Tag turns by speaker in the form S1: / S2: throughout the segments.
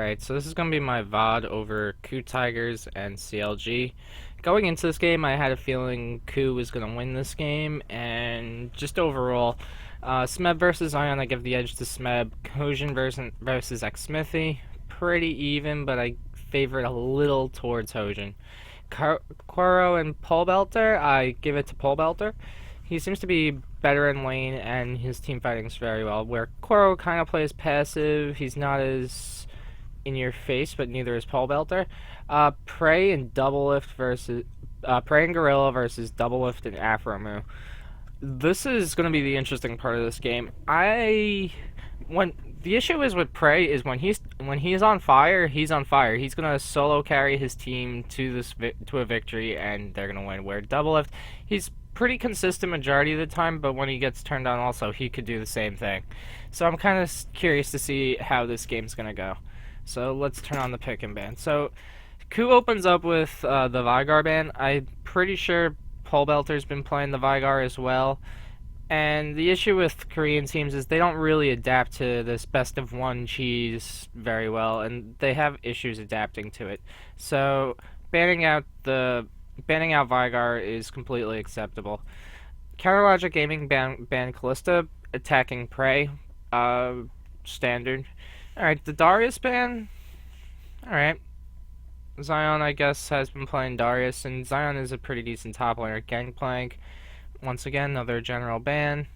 S1: Alright, so this is going to be my Vod over KOO Tigers and CLG. Going into this game, I had a feeling KOO was going to win this game, and just overall, Smeb versus Zion, I give the edge to Smeb. Hojin versus X-Smithy, pretty even, but I favor it a little towards Hojin. Quoro and Pole Belter, I give it to Pole Belter. He seems to be better in lane, and his team fighting's very well, where Quoro kind of plays passive. He's not as in your face, but neither is Paul Belter. Prey and Double Lift versus Prey and Gorilla versus Double Lift and Afromu. This is going to be the interesting part of this game. When the issue is with Prey is when he's on fire, he's on fire. He's going to solo carry his team to a victory, and they're going to win. Where Double Lift, he's pretty consistent majority of the time, but when he gets turned on, also he could do the same thing. So I'm kind of curious to see how this game's going to go. So let's turn on the pick and ban. So KOO opens up with the Vygar ban. I'm pretty sure Pole Belter's been playing the Vygar as well. And the issue with Korean teams is they don't really adapt to this best of one cheese very well, and they have issues adapting to it. So banning out Vygar is completely acceptable. Counterlogic Gaming ban Callista, attacking Prey, standard. Alright, the Darius ban. Alright. Zion, I guess, has been playing Darius, and Zion is a pretty decent top laner. Gangplank, once again, another general ban.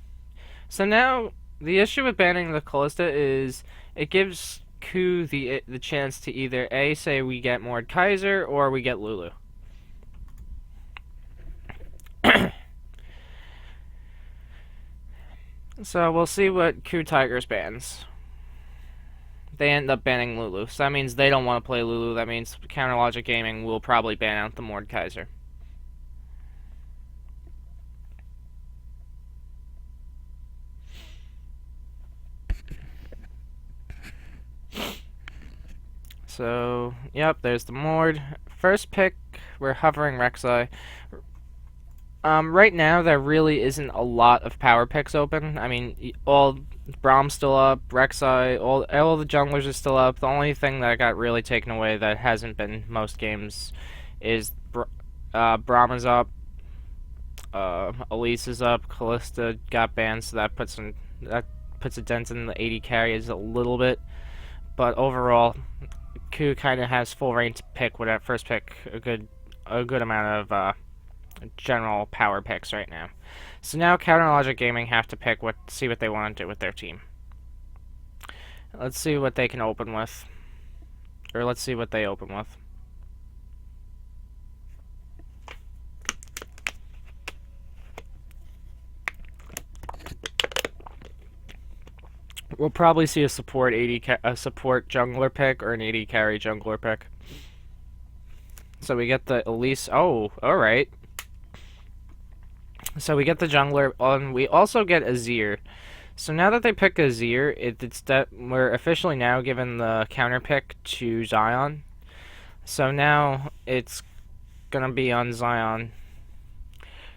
S1: So now, the issue with banning the Callista is it gives KOO the chance to either A, say we get Mordekaiser, or we get Lulu. So we'll see what KOO Tigers bans. They end up banning Lulu. So that means they don't want to play Lulu. That means Counterlogic Gaming will probably ban out the Mordekaiser. So, yep, there's the Mord. First pick, we're hovering Rek'Sai. Right now, there really isn't a lot of power picks open. I mean, all Braum's still up, Rek'Sai, all the junglers are still up. The only thing that got really taken away that hasn't been most games is Braum is up, Elise is up, Callista got banned, so that puts a dent in the 80 carries a little bit. But overall, KOO kind of has full reign to pick whatever first pick a good amount of general power picks right now. So now Counterlogic Gaming have to see what they want to do with their team. Let's see what they can open with. Or let's see what they open with. We'll probably see a support jungler pick or an 80 carry jungler pick. So we get the Elise. Oh, alright. So we get the jungler, and we also get Azir. So now that they pick Azir, it's that we're officially now given the counter pick to Zion. So now it's gonna be on Zion.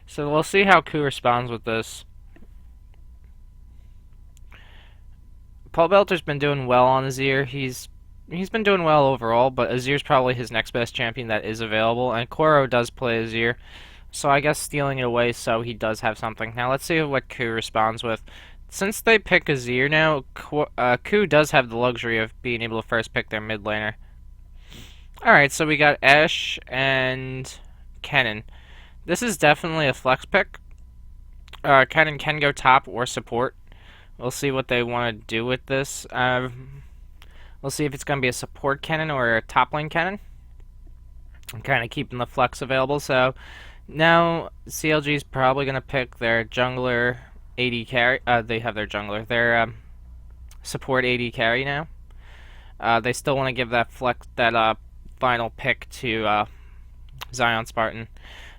S1: So we'll see how KOO responds with this. Paul Belter's been doing well on Azir. He's been doing well overall, but Azir's probably his next best champion that is available, and Quoro does play Azir. So I guess stealing it away so he does have something. Now let's see what KOO responds with. Since they pick Azir now, KOO does have the luxury of being able to first pick their mid laner. Alright, so we got Ashe and Kennen. This is definitely a flex pick. Kennen can go top or support. We'll see what they want to do with this. We'll see if it's going to be a support Kennen or a top lane Kennen. I'm kind of keeping the flex available, so now CLG is probably going to pick their jungler 80 carry. They have their jungler. Their support 80 carry now. They still want to give that final pick to Zion Spartan.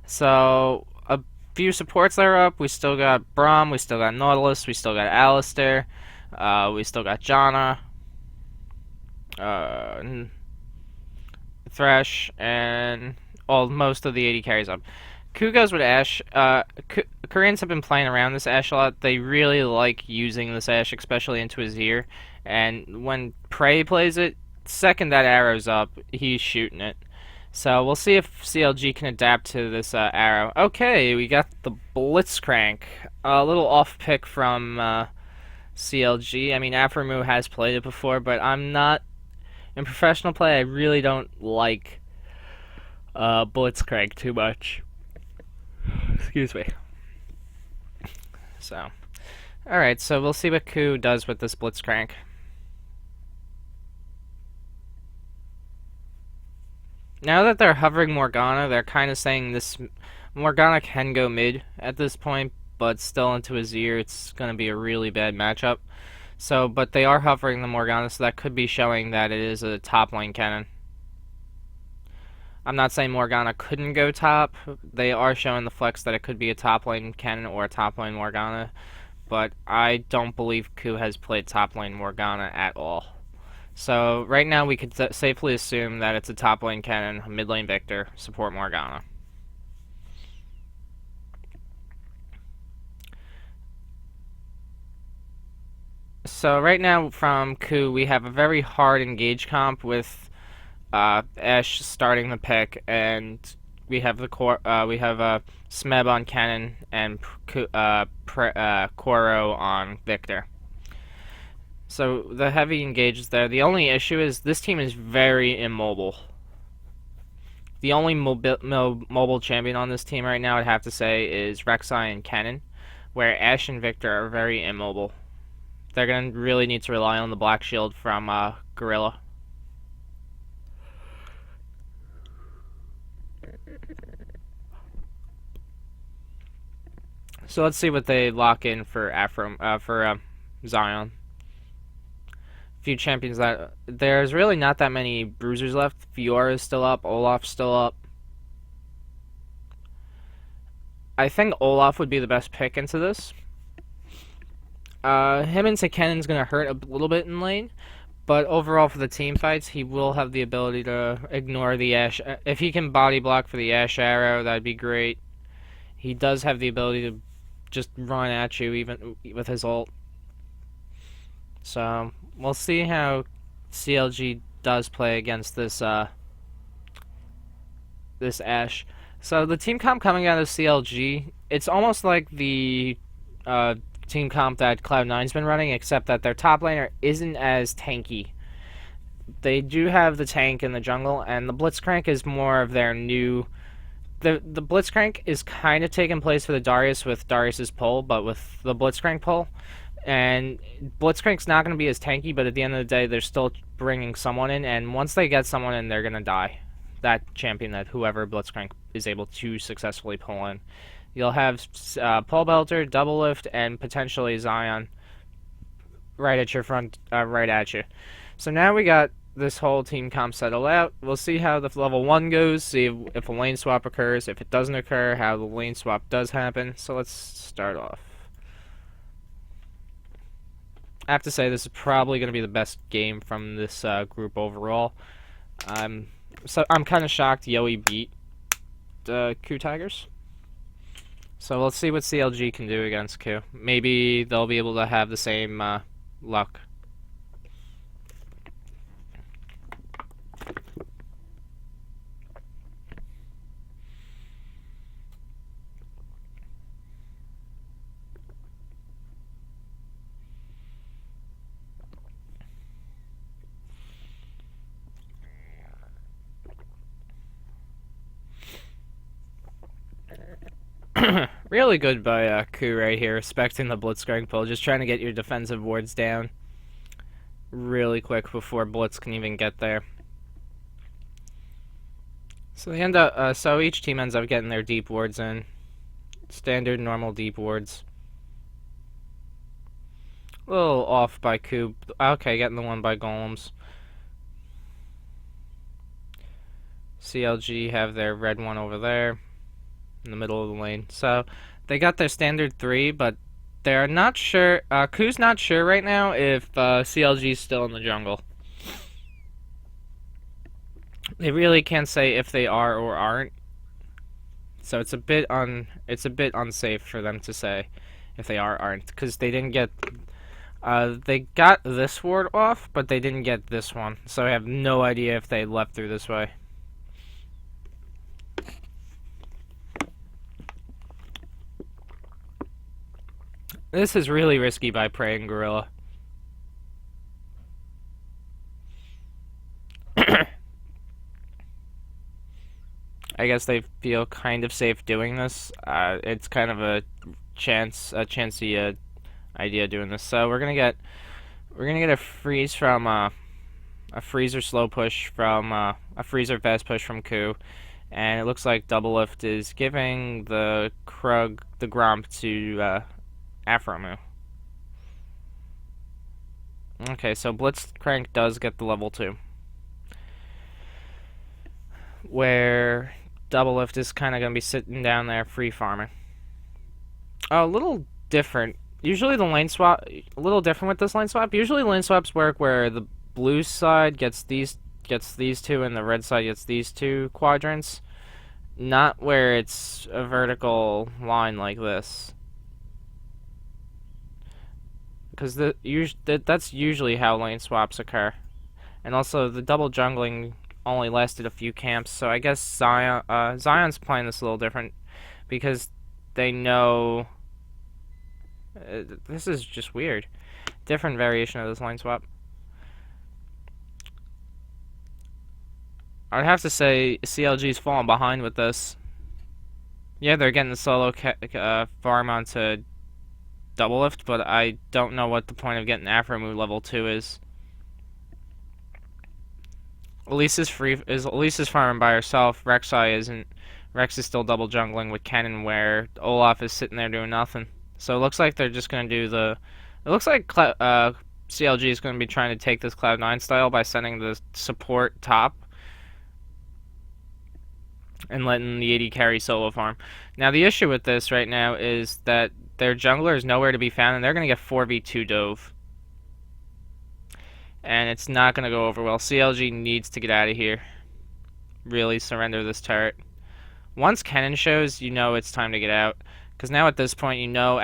S1: So a few supports that are up. We still got Braum. We still got Nautilus. We still got Alistair. We still got Janna. Thresh, and most of the 80 carries up. KOO goes with Ashe. Koreans have been playing around this Ashe a lot. They really like using this Ashe, especially into Azir. And when Prey plays it, second that arrow's up, he's shooting it. So we'll see if CLG can adapt to this arrow. Okay, we got the Blitzcrank. A little off pick from CLG. I mean, Aframu has played it before, but I'm not... In professional play, I really don't like Blitzcrank too much. Excuse me. So, alright, so we'll see what KOO does with this Blitzcrank. Now that they're hovering Morgana, they're kind of saying this Morgana can go mid at this point, but still into his ear, it's going to be a really bad matchup. So, but they are hovering the Morgana, so that could be showing that it is a top lane cannon. I'm not saying Morgana couldn't go top. They are showing the flex that it could be a top lane cannon or a top lane Morgana, but I don't believe KOO has played top lane Morgana at all. So right now we could safely assume that it's a top lane cannon, mid lane Victor, support Morgana. So right now from KOO we have a very hard engage comp with Ashe starting the pick, and we have the Smeb on cannon and Koro on Victor. So the heavy engage is there. The only issue is this team is very immobile. The only mobile champion on this team right now, I'd have to say, is Rek'Sai and Kennen, where Ashe and Victor are very immobile. They're going to really need to rely on the Black Shield from Gorilla. So let's see what they lock in for Zion. Few champions that there's really not that many bruisers left. Fiora is still up. Olaf's still up. I think Olaf would be the best pick into this. Him into Kennen's gonna hurt a little bit in lane, but overall for the team fights, he will have the ability to ignore the Ashe. If he can body block for the Ashe arrow, that'd be great. He does have the ability to just run at you even with his ult. So we'll see how CLG does play against this this Ashe. So the team comp coming out of CLG, it's almost like the team comp that Cloud9's been running, except that their top laner isn't as tanky. They do have the tank in the jungle, and the Blitzcrank is more of their new... The Blitzcrank is kind of taking place for the Darius with Darius's pull, but with the Blitzcrank pull. And Blitzcrank's not going to be as tanky, but at the end of the day, they're still bringing someone in, and once they get someone in, they're going to die. That champion, that whoever Blitzcrank is able to successfully pull in. You'll have Pole Belter, Double Lift, and potentially Zion right at your front, right at you. So now we got this whole team comp settled out. We'll see how the level 1 goes, see if a lane swap occurs. If it doesn't occur, how the lane swap does happen. So let's start off. I have to say this is probably going to be the best game from this group overall. So I'm kind of shocked Yoey beat KOO Tigers. So let's see what CLG can do against KOO. Maybe they'll be able to have the same luck. Really good by KOO right here, respecting the Blitzcrank pull, just trying to get your defensive wards down really quick before Blitz can even get there. So they end up, so each team ends up getting their deep wards in, standard normal deep wards. A little off by KOO. Okay, getting the one by golems. CLG have their red one over there in the middle of the lane. So they got their standard 3, but they're not sure. KOO's not sure right now if CLG's still in the jungle. They really can't say if they are or aren't. So it's a bit unsafe for them to say if they are or aren't, because they didn't get They got this ward off, but they didn't get this one, so I have no idea if they left through this way. This is really risky by Praying Gorilla. I guess they feel kind of safe doing this. It's kind of a chancy idea doing this. So we're gonna get a freeze from a freezer slow push from a freezer fast push from KOO, and it looks like Double Lift is giving the Krug the Gromp to Afromu. Okay, so Blitzcrank does get the level 2, where Double Lift is kind of going to be sitting down there free farming. A little different. Usually the lane swap, a little different with this lane swap. Usually lane swaps work where the blue side gets these two and the red side gets these two quadrants. Not where it's a vertical line like this. Because that's usually how lane swaps occur. And also the double jungling only lasted a few camps, so I guess Zion's playing this a little different because they know this is just weird. Different variation of this lane swap. I'd have to say CLG's falling behind with this. Yeah, they're getting the solo farm onto Double Lift, but I don't know what the point of getting Afromu level 2 is. Elise is farming by herself. Rek'Sai isn't. Rex is still double jungling with Kennen, where Olaf is sitting there doing nothing. So it looks like they're just gonna do the. It looks like CLG is gonna be trying to take this Cloud9 style by sending the support top and letting the AD carry solo farm. Now the issue with this right now is that their jungler is nowhere to be found, and they're gonna get 4v2 dove. And it's not going to go over well. CLG needs to get out of here. Really surrender this turret. Once Kennen shows, you know it's time to get out. Because now at this point, you know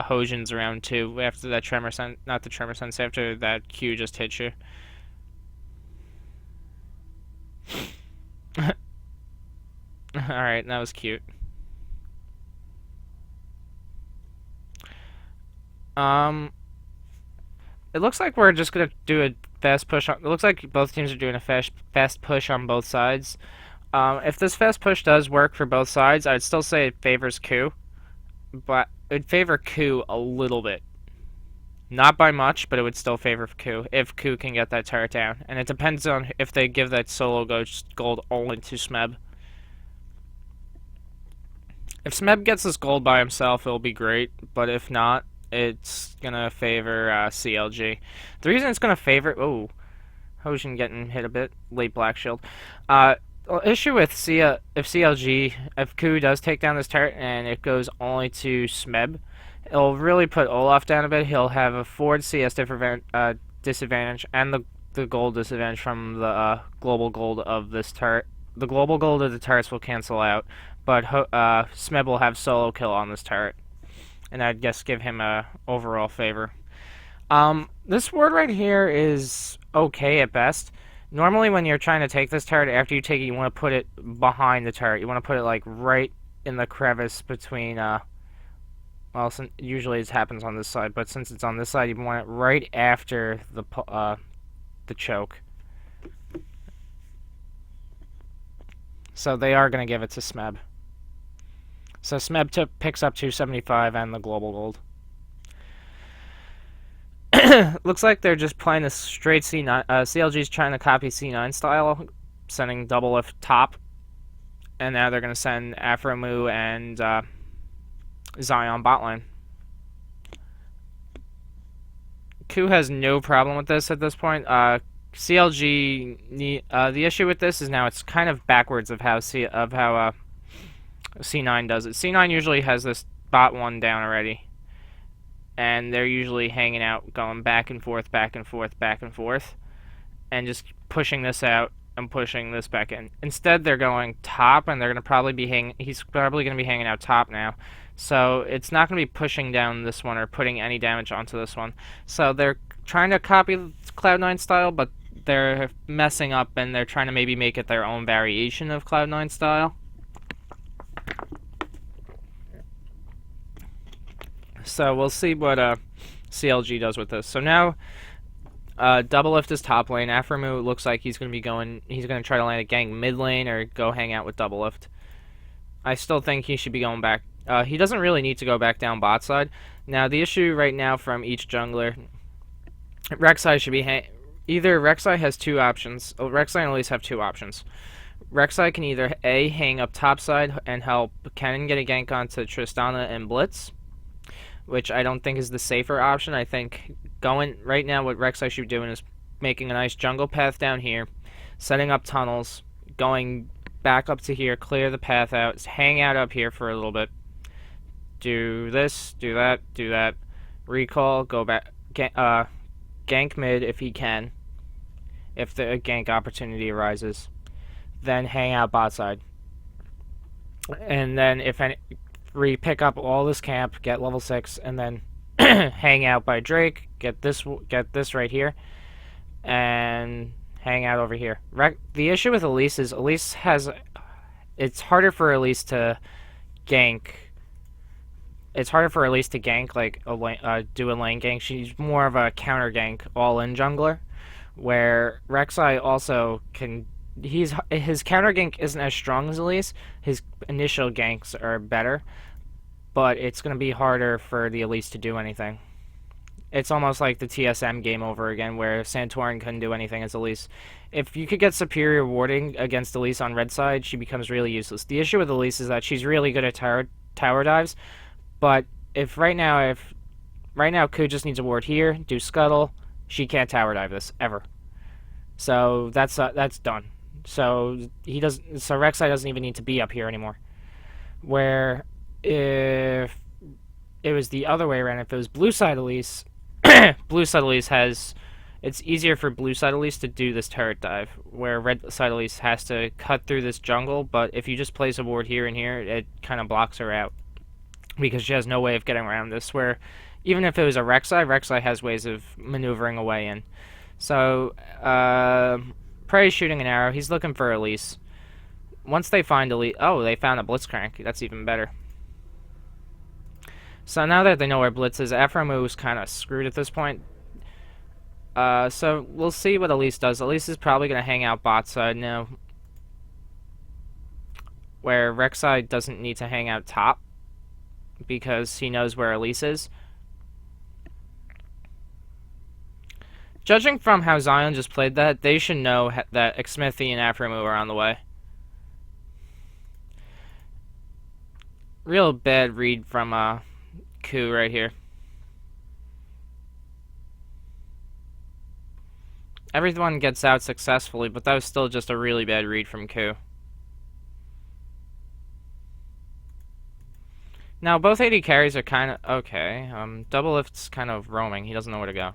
S1: Hojin's around too. After that Tremor Sense, not the Tremor Sense, after that Q just hit you. Alright, that was cute. It looks like we're just gonna do a fast push on. It looks like both teams are doing a fast push on both sides. If this fast push does work for both sides, I'd still say it favors KOO, but it'd favor KOO a little bit. Not by much, but it would still favor KOO if KOO can get that turret down. And it depends on if they give that solo gold only to Smeb. If Smeb gets this gold by himself, it'll be great, but if not, it's gonna favor CLG. The reason it's gonna favor Hojin getting hit a bit late black shield. Issue with if KOO does take down this turret and it goes only to Smeb, it'll really put Olaf down a bit. He'll have a forward CS disadvantage and the gold disadvantage from the global gold of this turret. The global gold of the turrets will cancel out, but Smeb will have solo kill on this turret. And I'd guess give him a overall favor. This ward right here is okay at best. Normally when you're trying to take this turret, after you take it, you want to put it behind the turret. You want to put it like right in the crevice between, well, usually it happens on this side, but since it's on this side, you want it right after the choke. So they are going to give it to Smeb. So Smeb picks up 275 and the global gold. Looks like they're just playing a straight C9. CLG's trying to copy C9 style, sending Double Lift top. And now they're going to send Afromu and Zion bot lane. KOO has no problem with this at this point. CLG, the issue with this is now it's kind of backwards of how C9 does it. C9 usually has this bot 1 down already, and they're usually hanging out, going back and forth, back and forth, back and forth, and just pushing this out and pushing this back in. Instead, they're going top, and they're gonna probably be he's probably gonna be hanging out top now So it's not going to be pushing down this one or putting any damage onto this one. So they're trying to copy Cloud9 style, but they're messing up and they're trying to maybe make it their own variation of Cloud9 style. So we'll see what CLG does with this. So now double lift is top lane. Aphromoo looks like he's going to try to land a gank mid lane or go hang out with double lift. I still think he should be going back. He doesn't really need to go back down bot side. Now the issue right now from each jungler, Rek'Sai should be either Rek'Sai has two options. Rek'Sai and Elise have two options. Rek'Sai can either A, hang up top side and help Kennen get a gank onto Tristana and Blitz, which I don't think is the safer option. I think right now what Rek'Sai should be doing is making a nice jungle path down here, setting up tunnels, going back up to here, clear the path out, hang out up here for a little bit, do this, do that, recall, go back, gank mid if he can, if the gank opportunity arises, then hang out bot side. And then if any, pick up all this camp, get level 6, and then hang out by Drake, get this right here, and hang out over here. The issue with Elise is it's harder for Elise to gank. It's harder for Elise to gank like do a lane gank. She's more of a counter gank all-in jungler, where Rek'Sai also can. His counter gank isn't as strong as Elise. His initial ganks are better, but it's going to be harder for the Elise to do anything. It's almost like the TSM game over again, where Santorin couldn't do anything as Elise. If you could get superior warding against Elise on red side, she becomes really useless. The issue with Elise is that she's really good at tower dives, but if right now KOO just needs a ward here, do scuttle, she can't tower dive this ever. So that's done. So Rek'Sai doesn't even need to be up here anymore. Where if it was the other way around, if it was blue side Elise, blue side Elise it's easier for blue side Elise to do this turret dive, where red side Elise has to cut through this jungle, but if you just place a ward here and here, it kind of blocks her out, because she has no way of getting around this, where even if it was a Rek'Sai has ways of maneuvering a way in. So, Prey's shooting an arrow, he's looking for Elise. Once they find Elise, oh, they found a Blitzcrank, that's even better. So now that they know where Blitz is, Aphromoo kind of screwed at this point. So we'll see what Elise does. Elise is probably going to hang out bot side now, where Rek'Sai doesn't need to hang out top, because he knows where Elise is. Judging from how Zion just played that, they should know that Xmithie and Aphromoo are on the way. Real bad read from KOO right here. Everyone gets out successfully, but that was still just a really bad read from KOO. Now, both AD carries are kind of okay. Double Lift's kind of roaming. He doesn't know where to go.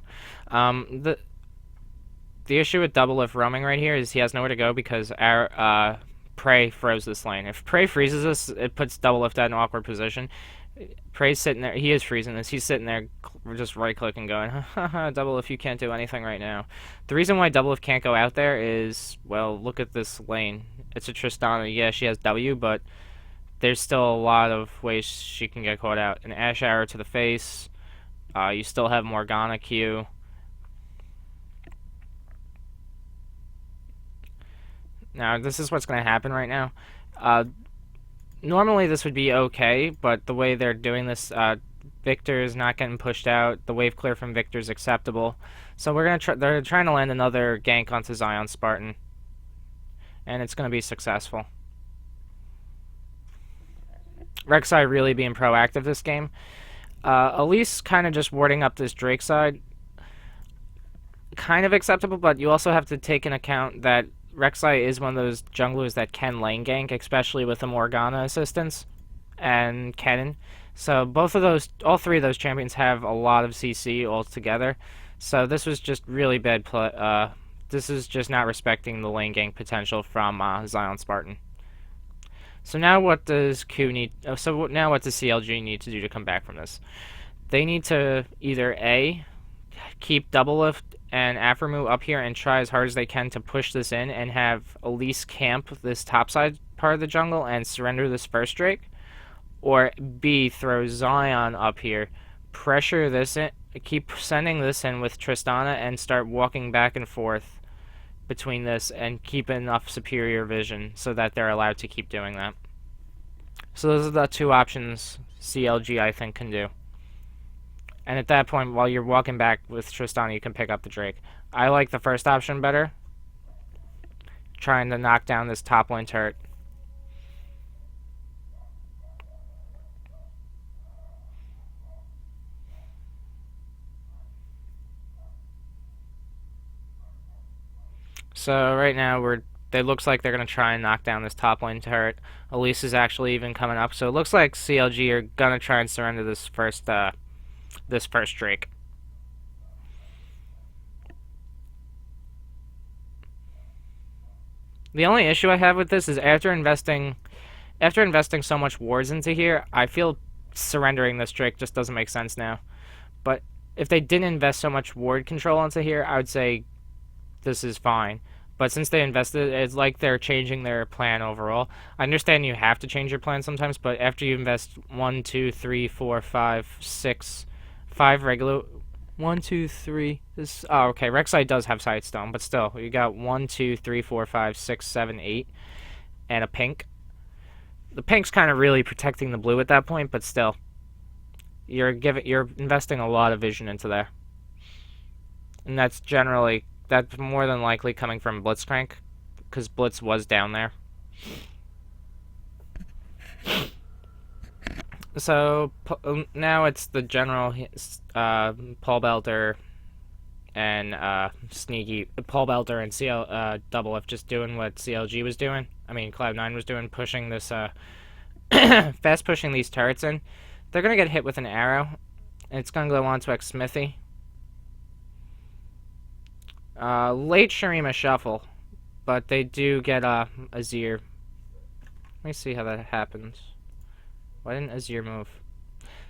S1: The issue with Double Lift roaming right here is he has nowhere to go because our Prey froze this lane. If Prey freezes this, it puts Double Lift at an awkward position. Prey's sitting there. He is freezing this. He's sitting there just right-clicking going, haha, Double Lift, you can't do anything right now. The reason why Double Lift can't go out there is, well, look at this lane. It's a Tristana. Yeah, she has W, but there's still a lot of ways she can get caught out. An Ash Arrow to the face. You still have Morgana Q. Now, this is what's going to happen right now. Normally this would be okay, but the way they're doing this, Victor is not getting pushed out. The wave clear from Victor is acceptable. So they're trying to land another gank onto Zion Spartan. And it's going to be successful. Rek'Sai really being proactive this game. Elise kind of just warding up this Drake side. Kind of acceptable, but you also have to take into account that Rek'Sai is one of those junglers that can lane gank, especially with the Morgana assistance and Kennen. So all three of those champions have a lot of CC altogether. So this was just really bad play. This is just not respecting the lane gank potential from Zion Spartan. So now what does KOO need? So now what does CLG need to do to come back from this? They need to either A, keep double lift and Aframu up here and try as hard as they can to push this in and have Elise camp this topside part of the jungle and surrender this first Drake, or B, throw Zion up here, pressure this in, keep sending this in with Tristana and start walking back and forth between this and keep enough superior vision so that they're allowed to keep doing that. So those are the two options CLG I think can do. And at that point, while you're walking back with Tristana, you can pick up the Drake. I like the first option better, trying to knock down this top lane turret. So right now it looks like they're gonna try and knock down this top lane turret. Elise is actually even coming up, so it looks like CLG are gonna try and surrender this first Drake. The only issue I have with this is after investing so much wards into here, I feel surrendering this Drake just doesn't make sense now. But if they didn't invest so much ward control into here, I would say this is fine. But since they invested, it's like they're changing their plan overall. I understand you have to change your plan sometimes, but after you invest 1, 2, 3, 4, 5, 6, 5 regular... 1, 2, 3... This, oh, okay, Rek'Sai does have Sightstone, but still, you got 1, 2, 3, 4, 5, 6, 7, 8, and a pink. The pink's kind of really protecting the blue at that point, but still. You're investing a lot of vision into there. And that's more than likely coming from Blitzcrank, because Blitz was down there. So now it's the general Paul Belter and Sneaky Paul Belter and Double F just doing what CLG was doing. I mean Cloud9 was doing, pushing this fast pushing these turrets in. They're gonna get hit with an arrow, and it's gonna go on to Xmithy. Late Shurima Shuffle, but they do get Azir. Let me see how that happens. Why didn't Azir move?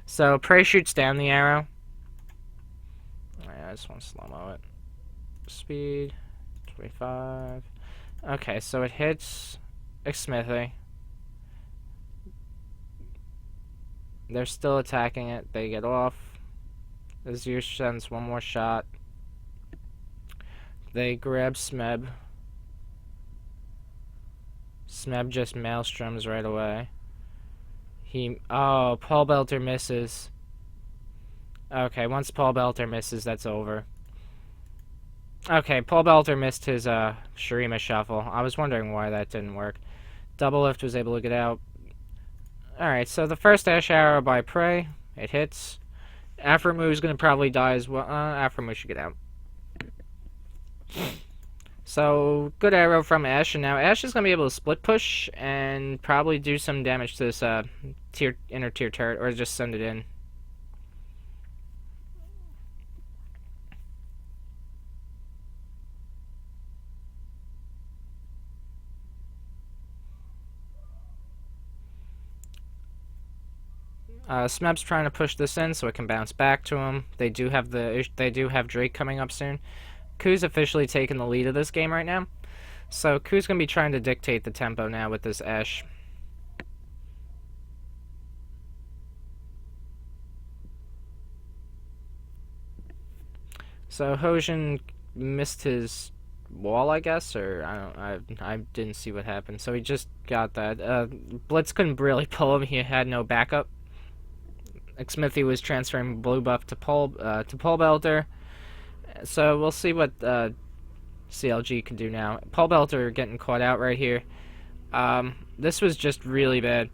S1: So Prey shoots down the arrow. I just want to slow-mo it. Speed 25. Okay, so it hits Xmithy. They're still attacking it. They get off. Azir sends one more shot. They grab Smeb. Smeb just maelstroms right away. Oh, Paul Belter misses. Okay, once Paul Belter misses, that's over. Okay, Paul Belter missed his Shurima Shuffle. I was wondering why that didn't work. Double Lift was able to get out. Alright, so the first Ash Arrow by Prey, it hits. Aframu is going to probably die as well. Aframu should get out. So, good arrow from Ashe, and now Ashe is going to be able to split push and probably do some damage to this inner tier turret, or just send it in. Smeb's trying to push this in so it can bounce back to him. They do have Drake coming up soon. KOO's officially taking the lead of this game right now. So KOO's going to be trying to dictate the tempo now with this Ashe. So Hojin missed his wall, I guess, or I didn't see what happened. So he just got that. Blitz couldn't really pull him. He had no backup. Xmithy was transferring blue buff to Paul Belter. So we'll see what CLG can do now. Paul Belter getting caught out right here. This was just really bad.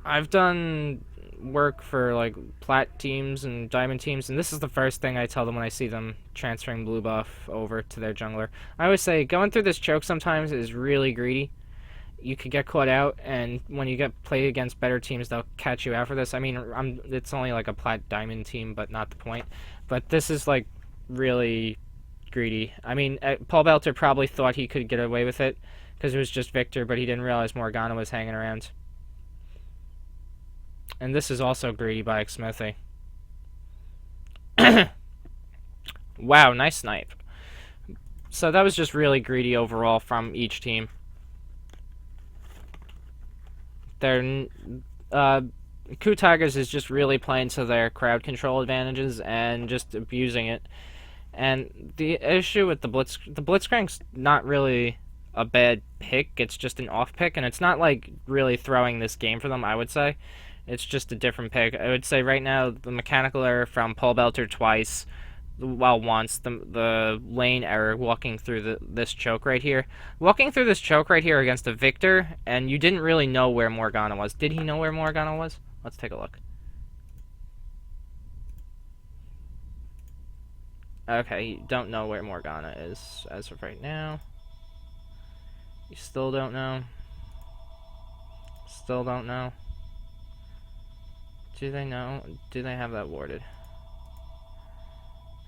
S1: I've done work for like plat teams and diamond teams, and this is the first thing I tell them when I see them transferring blue buff over to their jungler. I always say going through this choke sometimes is really greedy. You could get caught out, and when you get played against better teams, they'll catch you out for this. I mean, it's only like a plat diamond team, but not the point. But this is like really greedy. I mean, Paul Belter probably thought he could get away with it because it was just Victor, but he didn't realize Morgana was hanging around. And this is also greedy by Smithy. Wow, nice snipe. So that was just really greedy overall from each team. They're KOO Tigers is just really playing to their crowd control advantages and just abusing it. And the issue with the Blitzcrank's not really a bad pick. It's just an off pick, and it's not like really throwing this game for them, I would say. It's just a different pick. I would say right now the mechanical error from Pole Belter twice, well, once, the lane error walking through this choke right here. Walking through this choke right here against a Victor, and you didn't really know where Morgana was. Did he know where Morgana was? Let's take a look. Okay, you don't know where Morgana is as of right now. You still don't know. Still don't know. Do they know? Do they have that warded?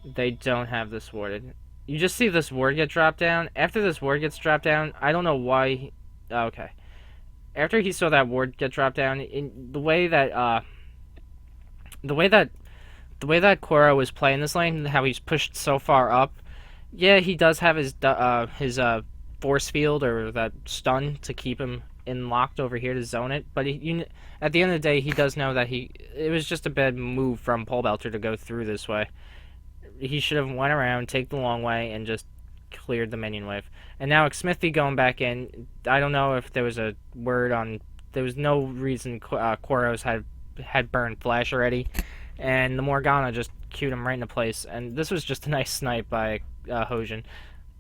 S1: They don't have this warded. You just see this ward get dropped down. After this ward gets dropped down, I don't know why. Okay. After he saw that ward get dropped down, in the way that the way that KOO was playing this lane, how he's pushed so far up, yeah, he does have his force field or that stun to keep him in locked over here to zone it. But at the end of the day, he does know that it was just a bad move from Pole Belter to go through this way. He should have went around, take the long way, and just cleared the minion wave. And now Smithy going back in. I don't know if there was a word on. There was no reason KOO's had burned flash already, and the Morgana just queued him right into place. And this was just a nice snipe by Hojin.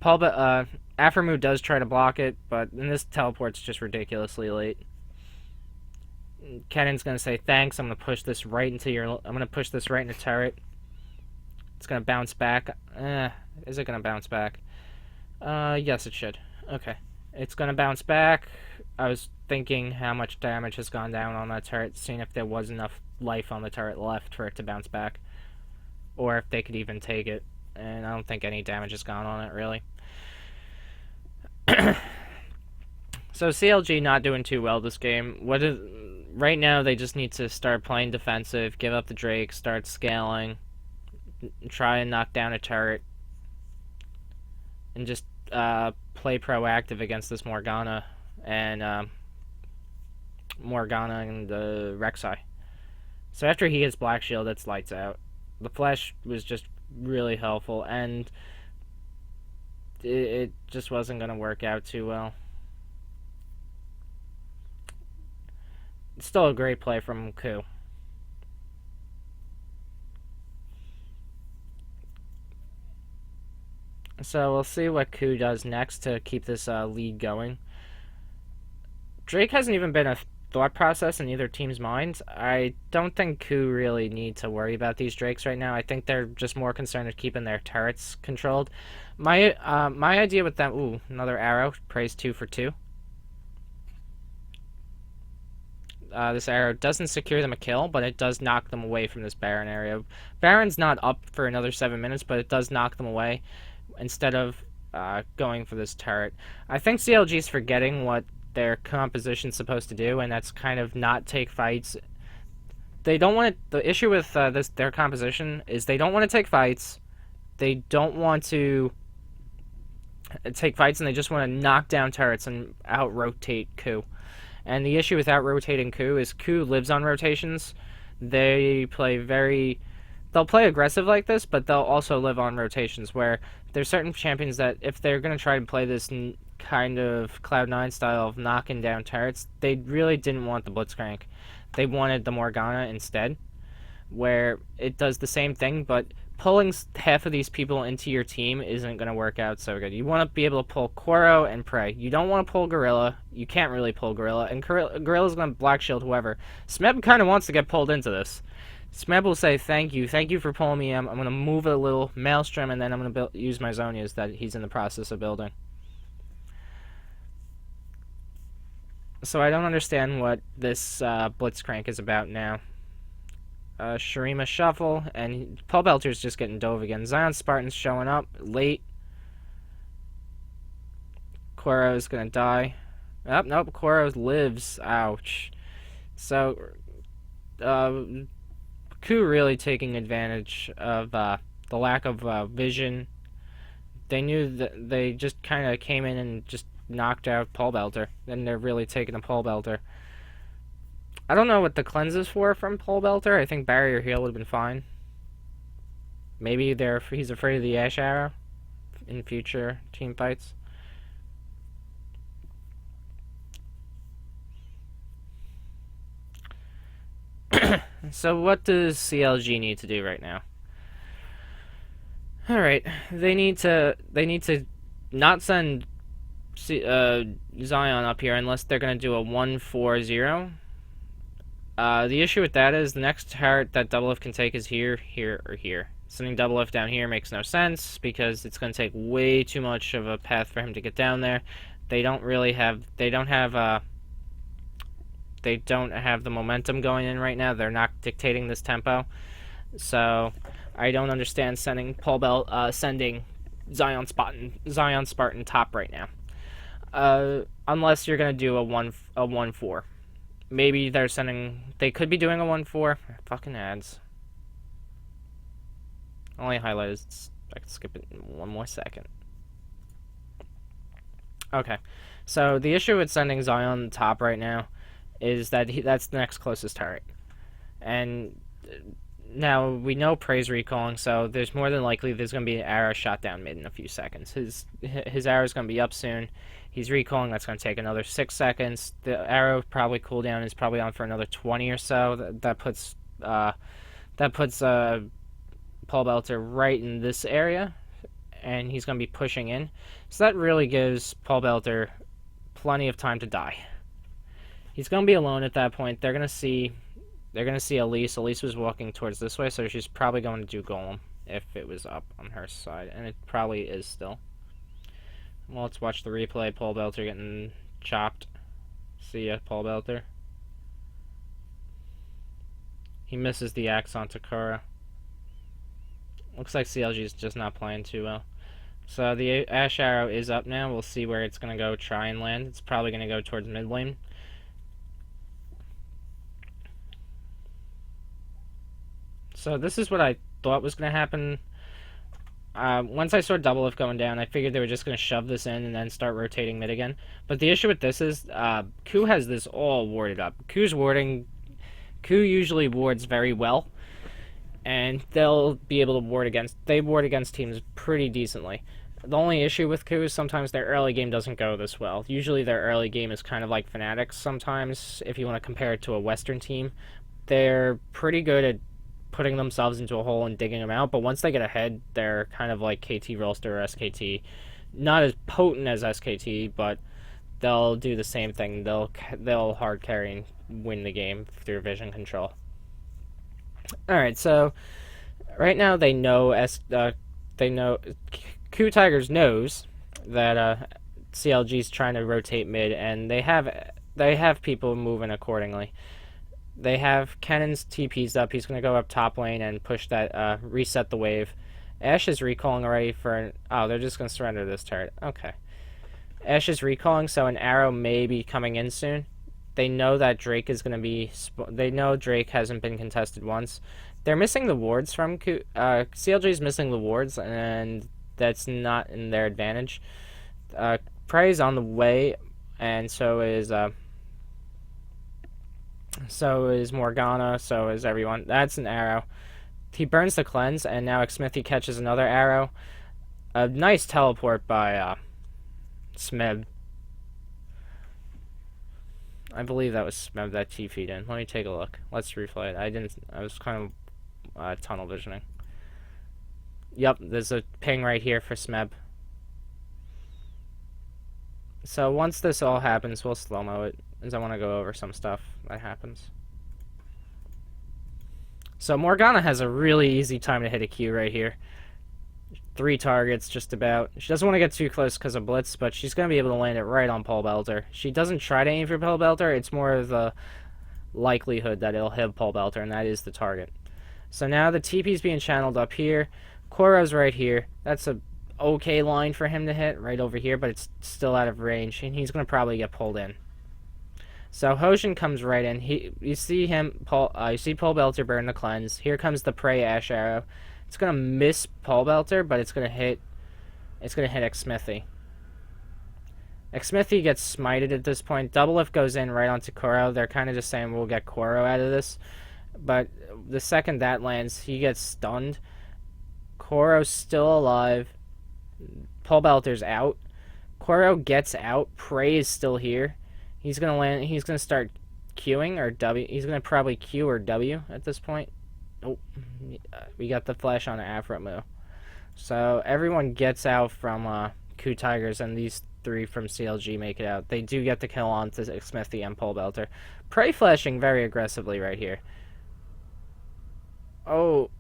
S1: Aphromoo does try to block it, but this teleport's just ridiculously late. Kennan's gonna say thanks. I'm gonna push this right into turret. It's gonna bounce back. Is it gonna bounce back? Yes, it should. Okay. It's gonna bounce back. I was thinking how much damage has gone down on that turret, seeing if there was enough life on the turret left for it to bounce back. Or if they could even take it. And I don't think any damage has gone on it, really. So CLG not doing too well this game. Right now they just need to start playing defensive, give up the Drake, start scaling, try and knock down a turret, and just play proactive against this Morgana and Rek'Sai. So after he hits Black Shield, it's lights out. The flash was just really helpful, and it just wasn't going to work out too well. It's still a great play from KOO. So we'll see what KOO does next to keep this lead going. Drake hasn't even been a thought process in either team's minds. I don't think KOO really need to worry about these Drakes right now. I think they're just more concerned with keeping their turrets controlled. My idea with them... Ooh, another arrow. Praise 2 for 2. This arrow doesn't secure them a kill, but it does knock them away from this Baron area. Baron's not up for another 7 minutes, but it does knock them away instead of going for this turret. I think CLG's forgetting what their composition's supposed to do, and that's kind of not take fights. They don't want to... The issue with their composition is they don't want to take fights. They don't want to take fights, and they just want to knock down turrets and out-rotate KOO. And the issue with out-rotating KOO is KOO lives on rotations. They'll play aggressive like this, but they'll also live on rotations, where there's certain champions that if they're going to try to play this kind of Cloud9 style of knocking down turrets, they really didn't want the Blitzcrank. They wanted the Morgana instead, where it does the same thing, but pulling half of these people into your team isn't going to work out so good. You want to be able to pull KOO and Prey. You don't want to pull Gorilla. You can't really pull Gorilla, and Gorilla's going to Black Shield whoever. Smeb kind of wants to get pulled into this. Smeb will say, thank you for pulling me in. I'm going to move a little Maelstrom, and then I'm going to use my Zonias that he's in the process of building. So I don't understand what this Blitzcrank is about now. Shurima shuffle, and Pole Belter's just getting dove again. Zion Spartan's showing up late. KOO's gonna die. Oh, nope, KOO lives. Ouch. So KOO really taking advantage of the lack of vision. They knew that they just kind of came in and just knocked out Pole Belter, and they're really taking a Pole Belter. I don't know what the cleanse is for from Pole Belter. I think Barrier Heal would have been fine. Maybe he's afraid of the Ash Arrow in future team fights. So what does CLG need to do right now? Alright, they need to not send Zion up here unless they're going to do a 1-4-0. The issue with that is the next turret that Doublelift can take is here, here, or here. Sending Doublelift down here makes no sense because it's going to take way too much of a path for him to get down there. They don't have the momentum going in right now. They're not dictating this tempo. So I don't understand sending Zion Spartan top right now. Unless you're gonna do a 1-4. Maybe they could be doing a 1-4. Fucking ads. Only highlighted. I can skip it in one more second. Okay. So the issue with sending Zion top right now is that that's the next closest turret. And now we know Prey's recalling, so there's more than likely there's going to be an arrow shot down mid in a few seconds. His arrow's going to be up soon. He's recalling. That's going to take another 6 seconds. The arrow probably cooldown is probably on for another 20 or so. That puts Pole Belter right in this area, and he's going to be pushing in. So that really gives Pole Belter plenty of time to die. He's going to be alone at that point. They're going to see Elise. Elise was walking towards this way, so she's probably going to do Golem if it was up on her side, and it probably is still. Well, let's watch the replay. Pole Belter getting chopped. See ya, Pole Belter. He misses the axe on Takara. Looks like CLG is just not playing too well. So the Ash Arrow is up now. We'll see where it's going to go try and land. It's probably going to go towards mid lane. So this is what I thought was going to happen. Once I saw Doublelift going down, I figured they were just going to shove this in and then start rotating mid again. But the issue with this is KOO has this all warded up. KOO usually wards very well, and they'll be able to ward against teams pretty decently. The only issue with KOO is sometimes their early game doesn't go this well. Usually their early game is kind of like Fnatic's sometimes, if you want to compare it to a Western team. They're pretty good at putting themselves into a hole and digging them out, but once they get ahead, they're kind of like KT Rolster or SKT. Not as potent as SKT, but they'll do the same thing. They'll hard carry and win the game through vision control. Alright, so right now they know KOO Tigers knows that CLG's trying to rotate mid, and they have people moving accordingly. They have Kennon's TP's up. He's going to go up top lane and push that, reset the wave. Ashe is recalling already oh, they're just going to surrender this turret. Okay. Ashe is recalling, so an arrow may be coming in soon. They know that Drake is going to be... They know Drake hasn't been contested once. They're missing the wards from... CLG's missing the wards, and that's not in their advantage. Prey's on the way, and so is Morgana, so is everyone. That's an arrow. He burns the cleanse, and now Xmithy catches another arrow. A nice teleport by Smeb. I believe that was Smeb that TP'd in. Let me take a look. Let's replay it. I was kind of tunnel visioning. Yep, there's a ping right here for Smeb. So once this all happens, we'll slow-mo it, as I want to go over some stuff that happens. So Morgana has a really easy time to hit a Q right here. 3 targets, just about. She doesn't want to get too close because of Blitz, but she's going to be able to land it right on Pole Belter. She doesn't try to aim for Pole Belter, it's more of the likelihood that it'll hit Pole Belter, and that is the target. So now the TP's being channeled up here. Koro's right here. That's a okay line for him to hit right over here, but it's still out of range, and he's going to probably get pulled in. So Hojin comes right in. You see him, you see Paul Belter burn the cleanse. Here comes the Prey Ash Arrow. It's gonna miss Paul Belter, but it's gonna hit. It's gonna hit Xsmithy. Xsmithy gets smited at this point. Double Lift goes in right onto Koro. They're kind of just saying we'll get Koro out of this. But the second that lands, he gets stunned. Koro's still alive. Paul Belter's out. Koro gets out. Prey is still here. He's gonna land. He's gonna start Qing or W. He's gonna probably Q or W at this point. Oh, we got the flash on Afromu. So everyone gets out from KOO Tigers, and these three from CLG make it out. They do get the kill on to Xsmithy and Paul Belter. Prey flashing very aggressively right here. Oh.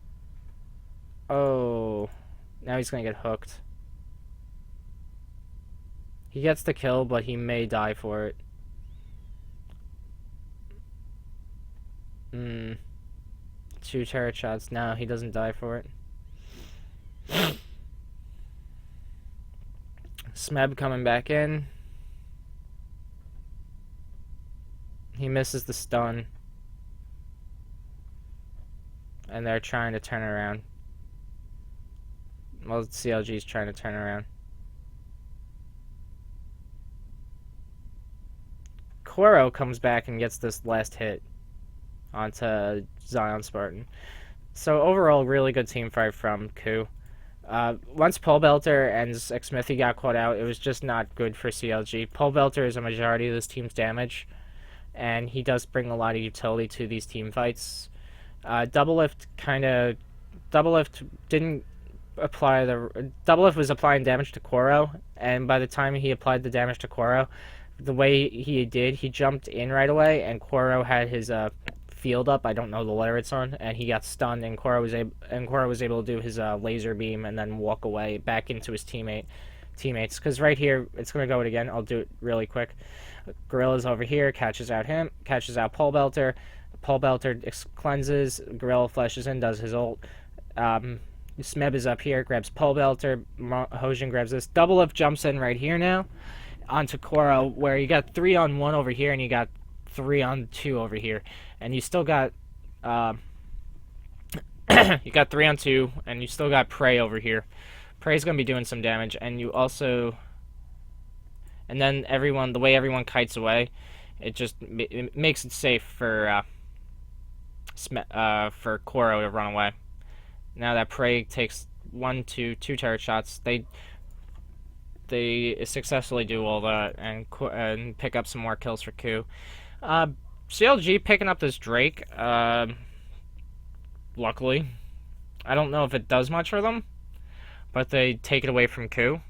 S1: Oh. Now he's gonna get hooked. He gets the kill, but he may die for it. 2 turret shots. No, he doesn't die for it. Smeb coming back in. He misses the stun. And they're trying to turn around. Well, CLG's trying to turn around. Koro comes back and gets this last hit onto Zion Spartan. So overall, really good team fight from KOO. Once Paul Belter and Xsmithy got caught out, it was just not good for CLG. Paul Belter is a majority of this team's damage, and he does bring a lot of utility to these team fights. Double Lift didn't apply Double Lift was applying damage to Koro, and by the time he applied the damage to Koro, the way he did, he jumped in right away, and Koro had his field up. I don't know the layer it's on, and he got stunned, and Koro was able to do his laser beam and then walk away back into his teammates. Because right here, it's gonna go it again. I'll do it really quick. Gorilla's over here, catches out Paul Belter. Paul Belter cleanses. Gorilla flashes in, does his ult. Smeb is up here, grabs Paul Belter. Hojin grabs this. Double Lift jumps in right here now onto Koro, where you got 3-on-1 over here, and you got 3-on-2 over here, and you still got you got 3-on-2, and you still got Prey over here. Prey's gonna be doing some damage, and you also, and then the way everyone kites away, it makes it safe for Koro to run away. Now that Prey takes 2 turret shots, they successfully do all that and pick up some more kills for KOO. CLG picking up this Drake, luckily. I don't know if it does much for them, but they take it away from KOO.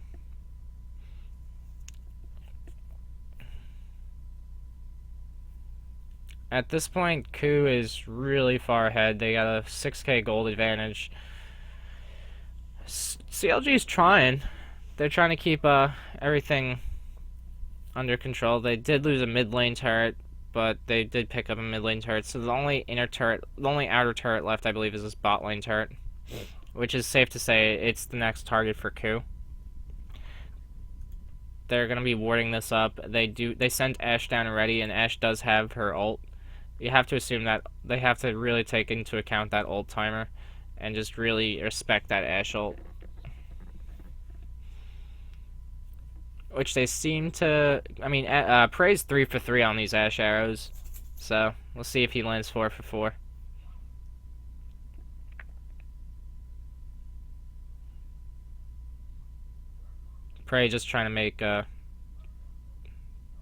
S1: At this point, KOO is really far ahead. They got a 6k gold advantage. CLG's trying. They're trying to keep everything under control. They did lose a mid lane turret, but they did pick up a mid lane turret. So the only outer turret left, I believe, is this bot lane turret, which is safe to say it's the next target for KOO. They're gonna be warding this up. They sent Ashe down already, and Ashe does have her ult. You have to assume that they have to really take into account that ult timer, and just really respect that Ashe ult. Which they seem to. I mean, Prey's 3 for 3 on these Ashe arrows, so we'll see if he lands 4 for 4. Prey just trying to make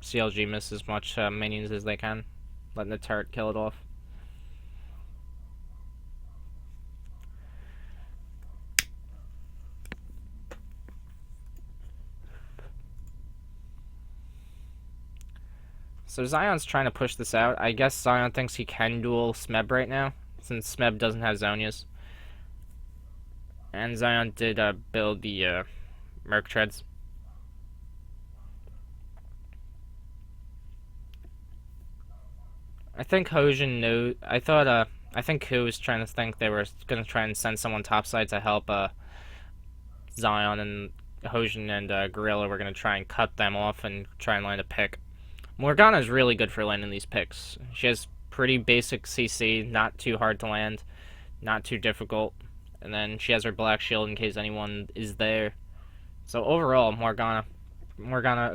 S1: CLG miss as much minions as they can, letting the turret kill it off. So Zion's trying to push this out. I guess Zion thinks he can duel Smeb right now, since Smeb doesn't have Zonias. And Zion did build the Merc Treads. I think Hojin knew. I think KOO was trying to think they were going to try and send someone topside to help Zion, and Hojin and Gorilla were going to try and cut them off and try and land a pick. Morgana is really good for landing these picks. She has pretty basic CC, not too hard to land, not too difficult. And then she has her black shield in case anyone is there. So overall, Morgana,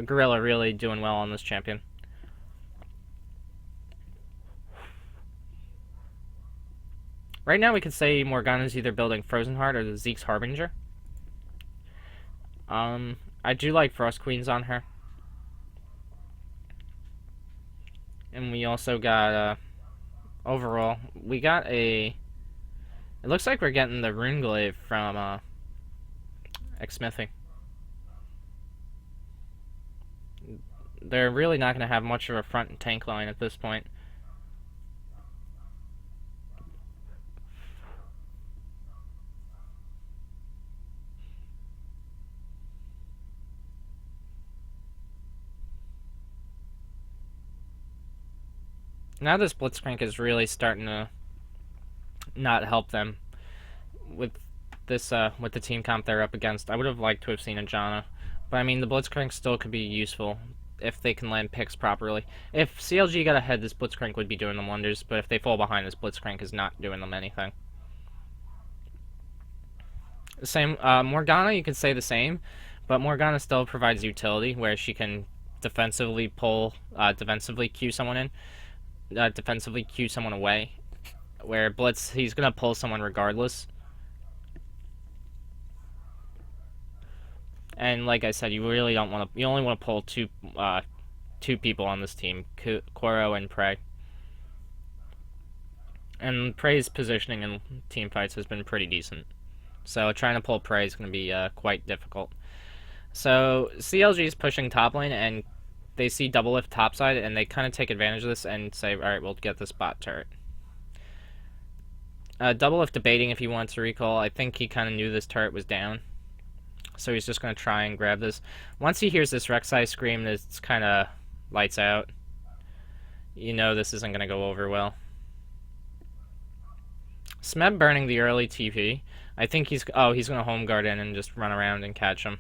S1: Gorilla really doing well on this champion. Right now we could say Morgana's either building Frozen Heart or the Zeke's Harbinger. I do like Frost Queens on her. And we also got, overall, we got a... It looks like we're getting the Runeglaive from, Xmithing. They're really not going to have much of a front and tank line at this point. Now this Blitzcrank is really starting to not help them with this with the team comp they're up against. I would have liked to have seen a Janna, but I mean the Blitzcrank still could be useful if they can land picks properly. If CLG got ahead, this Blitzcrank would be doing them wonders, but if they fall behind, this Blitzcrank is not doing them anything. Same Morgana, you could say the same, but Morgana still provides utility where she can defensively pull, defensively queue someone in. Defensively queue someone away, where Blitz, he's gonna pull someone regardless. And like I said, you really don't want to. You only want to pull two people on this team, Koro and Prey. And Prey's positioning in team fights has been pretty decent, so trying to pull Prey is gonna be quite difficult. So CLG is pushing top lane, and they see double lift topside, and they kind of take advantage of this and say, alright, we'll get this bot turret. Double lift debating if he wants to recall. I think he kind of knew this turret was down, so he's just going to try and grab this. Once he hears this Rek'Sai scream, it's kind of lights out. You know this isn't going to go over well. Smeb burning the early TP. I think he's going to home guard in and just run around and catch him.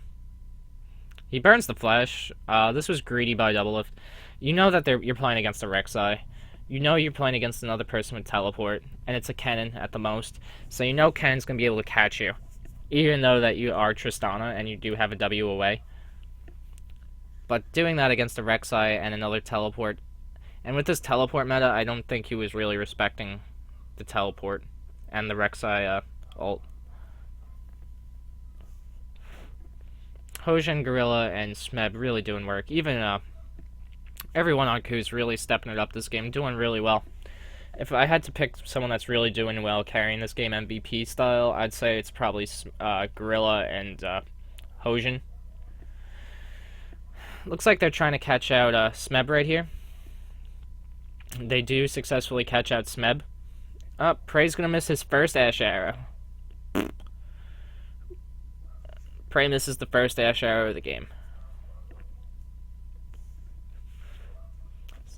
S1: He burns the flash. This was greedy by double lift. You know that you're playing against a Rek'Sai. You know you're playing against another person with teleport, and it's a Kennen at the most. So you know Kennen's going to be able to catch you, even though that you are Tristana and you do have a W away. But doing that against a Rek'Sai and another teleport, and with this teleport meta, I don't think he was really respecting the teleport and the Rek'Sai ult. Hojin, Gorilla, and Smeb really doing work. Even everyone on KOO's really stepping it up this game, doing really well. If I had to pick someone that's really doing well, carrying this game MVP style, I'd say it's probably Gorilla and Hojin. Looks like they're trying to catch out Smeb right here. They do successfully catch out Smeb. Prey's gonna miss his first Ash Arrow. Prey misses the first Ash Arrow of the game.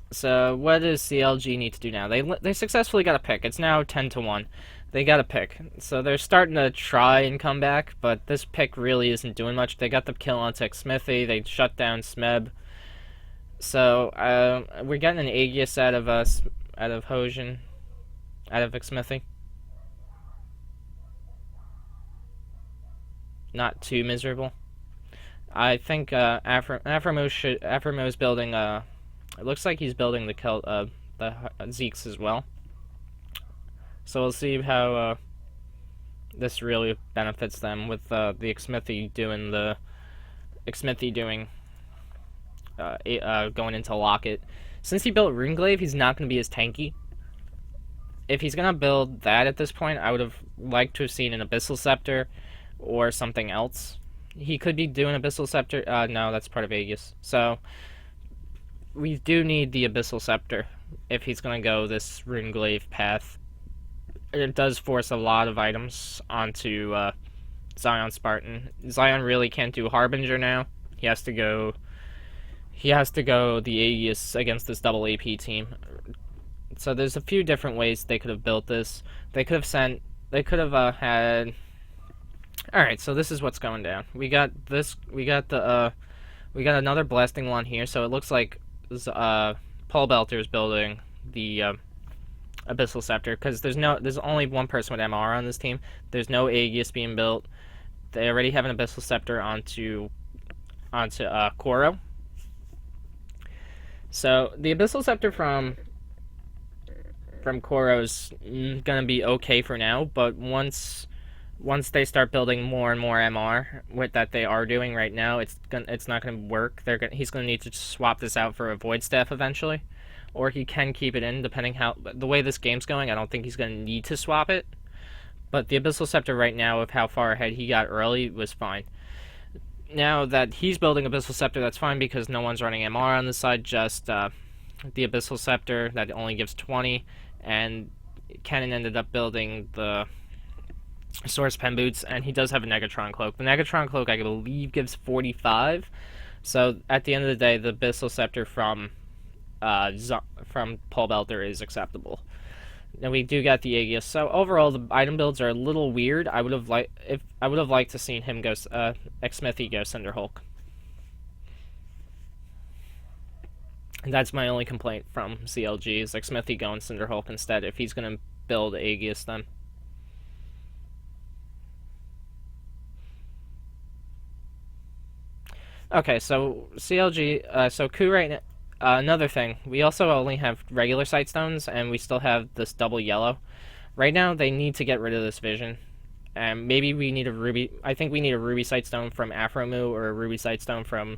S1: So what does CLG need to do now? They successfully got a pick. It's now 10-1. They got a pick. So they're starting to try and come back, but this pick really isn't doing much. They got the kill on Smithy. They shut down Smeb. So we're getting an Aegis out of Hojin, out of Smithy. Not too miserable. I think Aframo is building. It looks like he's building the Zeke's as well. So we'll see how this really benefits them with the Xmithy doing going into Locket. Since he built Runeglaive, he's not going to be as tanky. If he's going to build that at this point, I would have liked to have seen an Abyssal Scepter or something else. He could be doing Abyssal Scepter. No, that's part of Aegis. So we do need the Abyssal Scepter if he's going to go this Runeglaive path. It does force a lot of items onto Zion Spartan. Zion really can't do Harbinger now. He has to go the Aegis against this double AP team. So there's a few different ways they could have built this. They could have had. All right, so this is what's going down. We got another blasting one here. So it looks like Paul Belter is building the Abyssal Scepter because there's only one person with MR on this team. There's no Aegis being built. They already have an Abyssal Scepter onto KOO. So the Abyssal Scepter from KOO is gonna be okay for now, but once they start building more and more MR with that they are doing right now, it's not gonna work. He's gonna need to swap this out for a Void Staff eventually, or he can keep it in depending how the way this game's going. I don't think he's gonna need to swap it, but the Abyssal Scepter right now, of how far ahead he got early, was fine. Now that he's building Abyssal Scepter, that's fine because no one's running MR on this side, just the Abyssal Scepter that only gives 20, and Kennen ended up building the Source Pen Boots, and he does have a Negatron Cloak. The Negatron Cloak, I believe, gives 45, so at the end of the day, the Abyssal Scepter from Paul Belter is acceptable. Now we do get the Aegis. So overall, the item builds are a little weird. I would have liked to seen him go Xsmithy go Cinderhulk. And that's my only complaint from CLG is Xsmithy going Cinderhulk instead. If he's gonna build Aegis, then. Okay, so CLG, so KOO right now. Another thing, we also only have regular Sightstones, and we still have this double yellow. Right now, they need to get rid of this vision. And maybe we need a ruby. I think we need a ruby Sightstone from Afromoo or a ruby Sightstone from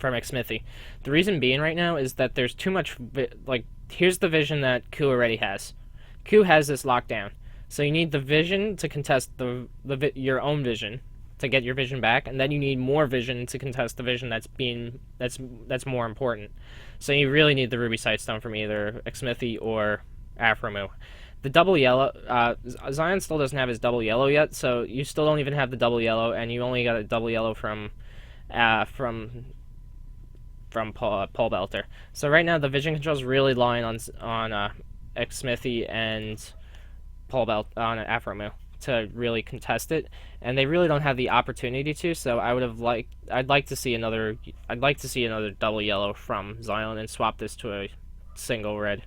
S1: Xsmithy. The reason being right now is that there's too much. Here's the vision that KOO already has. KOO has this lockdown, so you need the vision to contest your own vision to get your vision back, and then you need more vision to contest the vision that's more important. So you really need the ruby Sightstone from either Xsmithy or Afromoo. The double yellow, Zion still doesn't have his double yellow yet, so you still don't even have the double yellow, and you only got a double yellow from Paul Belter. So right now the vision control is really lying on Xsmithy and Paul Belter on Afromoo to really contest it, and they really don't have the opportunity to. So I'd like to see another double yellow from Zion and swap this to a single red.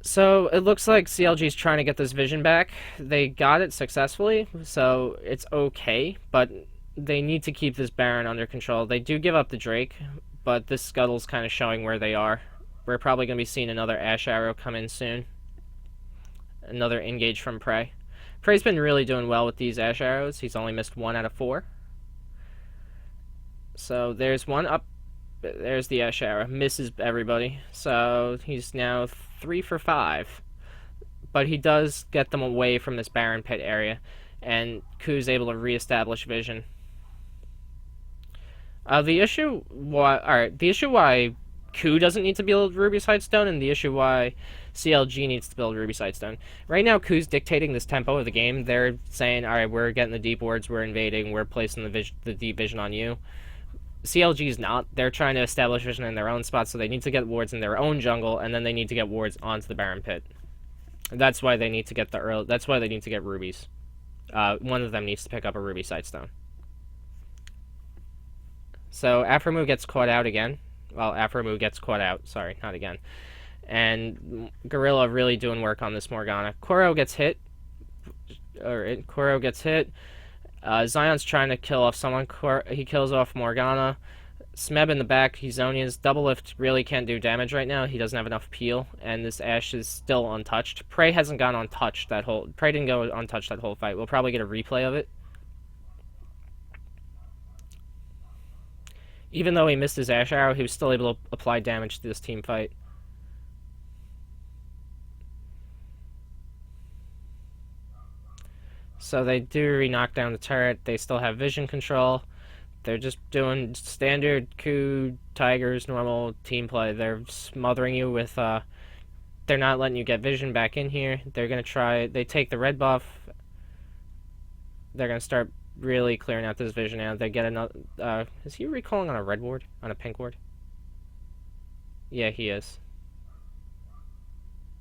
S1: So it looks like CLG's trying to get this vision back. They got it successfully, so it's okay, but they need to keep this Baron under control. They do give up the Drake, but this Scuttle's kind of showing where they are. We're probably going to be seeing another Ash Arrow come in soon. Another engage from Prey. Prey's been really doing well with these Ash Arrows. He's only missed 1 out of 4. So there's one up. There's the Ash Arrow. Misses everybody. So he's now 3 for 5. But he does get them away from this Baron Pit area. And KOO's able to reestablish vision. The issue why KOO doesn't need to build Ruby Sightstone, and the issue why CLG needs to build Ruby Sightstone. Right now, KOO's dictating this tempo of the game. They're saying, alright, we're getting the deep wards, we're invading, we're placing the deep vision on you. CLG's not. They're trying to establish vision in their own spots, so they need to get wards in their own jungle, and then they need to get wards onto the Baron Pit. That's why they need to get that's why they need to get rubies. One of them needs to pick up a Ruby Sightstone. So Afromoo gets caught out again. Well, Afromoo gets caught out. Sorry, not again. And Gorilla really doing work on this Morgana. KOO gets hit. KOO gets hit. Zion's trying to kill off someone. He kills off Morgana. Smeb in the back. He Zonias. Double Lift really can't do damage right now. He doesn't have enough peel. And this Ashe is still untouched. Prey hasn't gone untouched that whole... Prey didn't go untouched that whole fight. We'll probably get a replay of it. Even though he missed his Ash Arrow, he was still able to apply damage to this team fight. So they do knock down the turret. They still have vision control. They're just doing standard KOO Tigers normal team play. They're smothering you with... they're not letting you get vision back in here. They're going to try... They take the red buff. They're going to start really clearing out this vision now. They get another... is he recalling on a red ward? On a pink ward? Yeah, he is.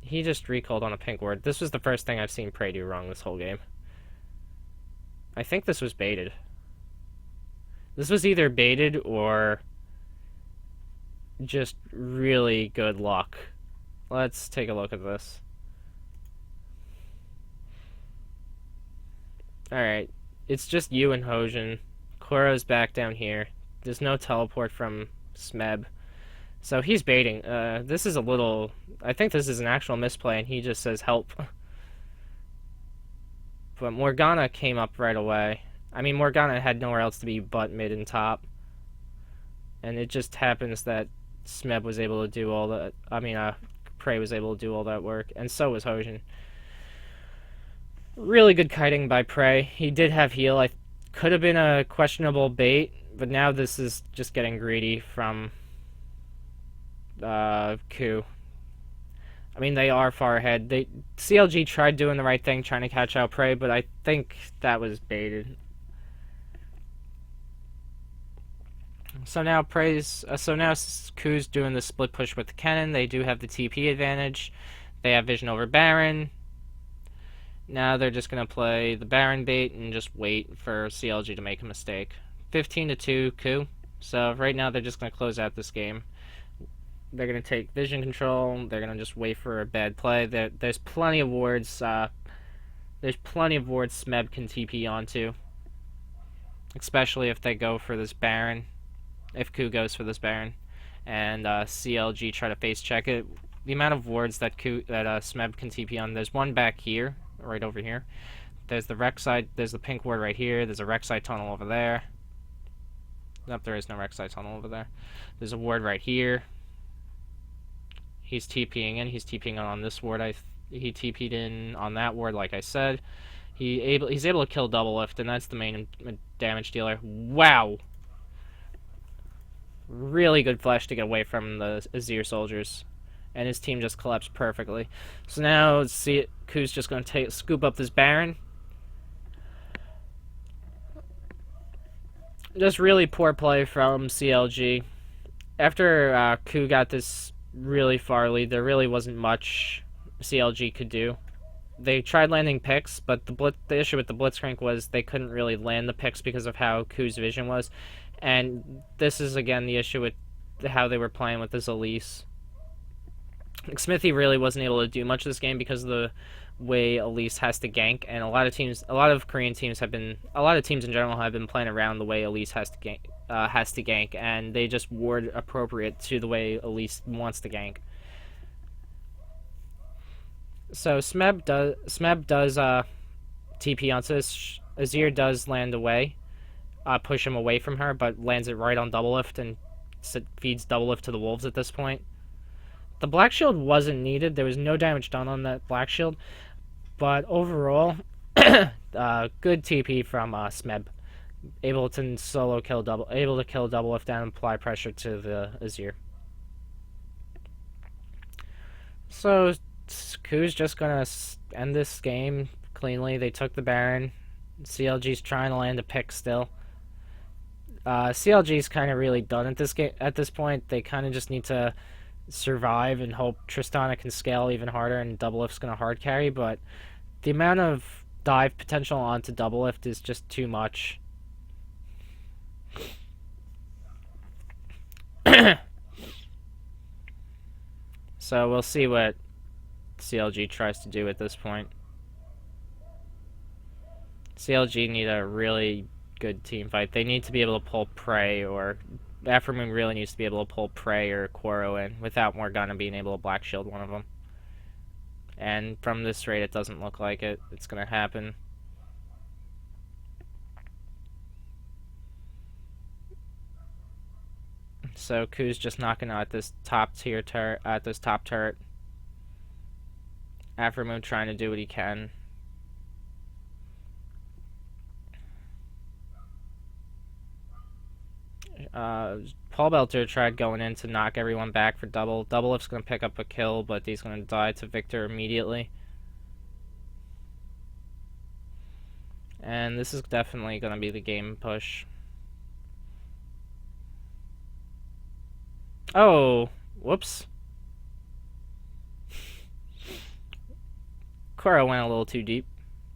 S1: He just recalled on a pink ward. This was the first thing I've seen Prey do wrong this whole game. I think this was baited. This was either baited or just really good luck. Let's take a look at this. Alright, it's just you and Hojin. Koro's back down here. There's no teleport from Smeb. So he's baiting. This is a little... I think this is an actual misplay, and he just says help. But Morgana came up right away. I mean, Morgana had nowhere else to be but mid and top. And it just happens that Smeb was able to do all that... Prey was able to do all that work. And so was Hojin. Really good kiting by Prey. He did have heal. I could have been a questionable bait, but now this is just getting greedy from KOO. I mean, they are far ahead. CLG tried doing the right thing, trying to catch out Prey, but I think that was baited. So now KOO's doing the split push with the cannon. They do have the TP advantage. They have vision over Baron. Now they're just going to play the Baron bait and just wait for CLG to make a mistake. 15-2 KOO. So right now they're just going to close out this game. They're going to take vision control. They're going to just wait for a bad play. There's plenty of wards. There's plenty of wards Smeb can TP onto. Especially if they go for this Baron. If KOO goes for this Baron. And CLG try to face check it. The amount of wards that Smeb can TP on. There's one back here. Right over here. There's the Rek'Sai. There's the pink ward right here. There's a Rek'Sai tunnel over there. Nope, there is no Rek'Sai tunnel over there. There's a ward right here. He's TPing in. He's TPing on this ward. He TP'd in on that ward, like I said. He's able to kill double lift, and that's the main damage dealer. Wow! Really good flash to get away from the Azir soldiers. And his team just collapsed perfectly. So now, let's see it. KOO's just going to scoop up this Baron. Just really poor play from CLG. After KOO got this really far lead, there really wasn't much CLG could do. They tried landing picks, but the issue with the Blitzcrank was they couldn't really land the picks because of how KOO's vision was. And this is, again, the issue with how they were playing with this Elise. Smithy really wasn't able to do much this game because of the way Elise has to gank, and a lot of Korean teams in general have been playing around the way Elise has to gank, and they just ward appropriate to the way Elise wants to gank. So Smeb does TP onto this. Azir does land away, push him away from her, but lands it right on double lift and feeds double lift to the wolves at this point. The Black Shield wasn't needed. There was no damage done on that Black Shield. But overall, good TP from Smeb. Able to kill double lift and apply pressure to the Azir. So KOO's just going to end this game cleanly. They took the Baron. CLG's trying to land a pick still. CLG's kind of really done at this point. They kind of just need to survive and hope Tristana can scale even harder and double lift's going to hard carry, but the amount of dive potential onto double lift is just too much. So we'll see what CLG tries to do at this point. CLG need a really good team fight. They need to be able to pull Prey, or Aftermoon really needs to be able to pull Prey or Koro in without Morgana being able to Black Shield one of them. And from this rate, it doesn't look like it's going to happen. So KOO's just knocking out this top turret. Aftermoon trying to do what he can. Paul Belter tried going in to knock everyone back for double. Double lift's going to pick up a kill, but he's going to die to Victor immediately. And this is definitely going to be the game push. Oh, whoops. Koro went a little too deep,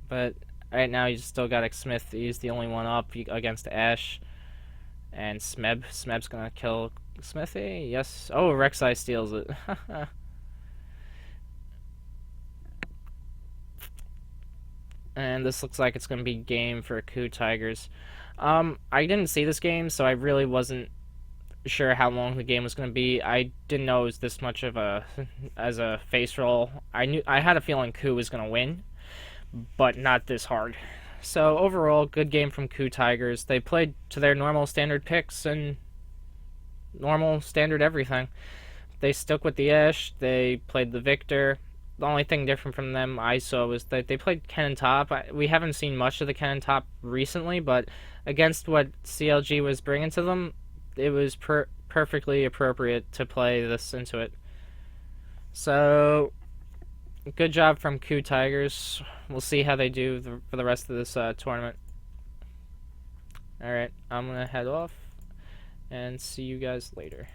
S1: but right now he's still got Smith. He's the only one up against Ashe. And Smeb's gonna kill Smithy. Yes. Oh, Rek'Sai steals it. And this looks like it's gonna be game for KOO Tigers. I didn't see this game, so I really wasn't sure how long the game was going to be. I didn't know it was this much of a as a face roll. I had a feeling KOO was going to win, but not this hard. So overall, good game from KOO Tigers. They played to their normal standard picks and normal standard everything. They stuck with the Ashe. They played the Victor. The only thing different from them I saw was that they played Cannon Top. We haven't seen much of the Cannon Top recently, but against what CLG was bringing to them, it was perfectly appropriate to play this into it. So, good job from KOO Tigers. We'll see how they do for the rest of this tournament. Alright, I'm going to head off and see you guys later.